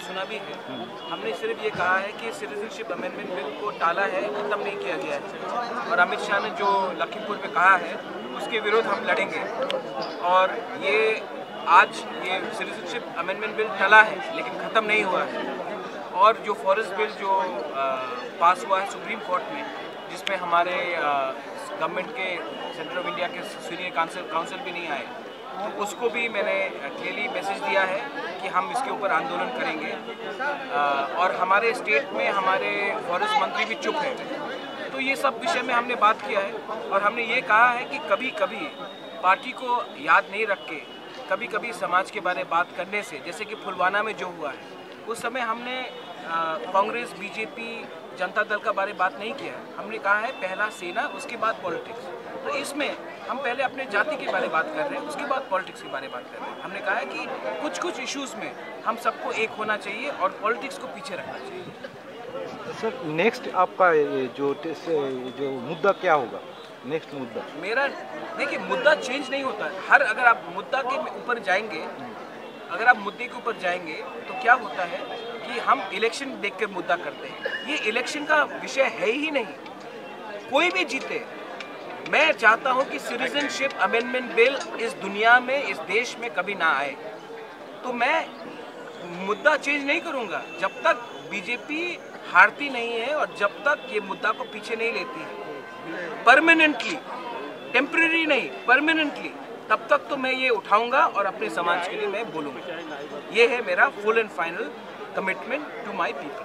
सुना भी है। हमने सिर्फ ये कहा है कि सिटीजनशिप अमेंडमेंट बिल को टाला है, खत्म नहीं किया गया है। और अमित शाह ने जो लखीमपुर में कहा है उसके विरोध हम लड़ेंगे। और ये आज ये सिटीजनशिप अमेंडमेंट बिल टला है लेकिन ख़त्म नहीं हुआ है। और जो फॉरेस्ट बिल जो पास हुआ है सुप्रीम कोर्ट में, जिसमें हमारे गवर्नमेंट के सेंटर ऑफ इंडिया के सीनियर काउंसिल भी नहीं आए, तो उसको भी मैंने क्लियरली मैसेज दिया है कि हम इसके ऊपर आंदोलन करेंगे। और हमारे स्टेट में हमारे फॉरेस्ट मंत्री भी चुप हैं। तो ये सब विषय में हमने बात किया है और हमने ये कहा है कि कभी कभी पार्टी को याद नहीं रख के कभी कभी समाज के बारे में बात करने से, जैसे कि पुलवामा में जो हुआ है उस समय हमने कांग्रेस, बीजेपी, जनता दल का बारे में बात नहीं किया है। हमने कहा है पहला सेना उसके बाद पॉलिटिक्स। तो इसमें हम पहले अपने जाति के बारे में बात कर रहे हैं, उसके बाद पॉलिटिक्स के बारे में बात कर रहे हैं। हमने कहा है कि कुछ इश्यूज़ में हम सबको एक होना चाहिए और पॉलिटिक्स को पीछे रखना चाहिए। सर नेक्स्ट आपका जो मुद्दा क्या होगा? नेक्स्ट मुद्दा मेरा, देखिए मुद्दा चेंज नहीं होता है। अगर आप मुद्दा के ऊपर जाएंगे, अगर आप मुद्दे के ऊपर जाएंगे तो क्या होता है कि हम इलेक्शन देखकर मुद्दा करते हैं। ये इलेक्शन का विषय है ही नहीं, कोई भी जीते। मैं चाहता हूं कि सिटीजनशिप अमेंडमेंट बिल इस दुनिया में, इस देश में कभी ना आए। तो मैं मुद्दा चेंज नहीं करूंगा जब तक बीजेपी हारती नहीं है और जब तक ये मुद्दा को पीछे नहीं लेती है परमानेंटली, टेम्परेरी नहीं, परमानेंटली, तब तक तो मैं ये उठाऊंगा और अपने समाज के लिए मैं बोलूंगा। ये है मेरा full and final commitment to my people.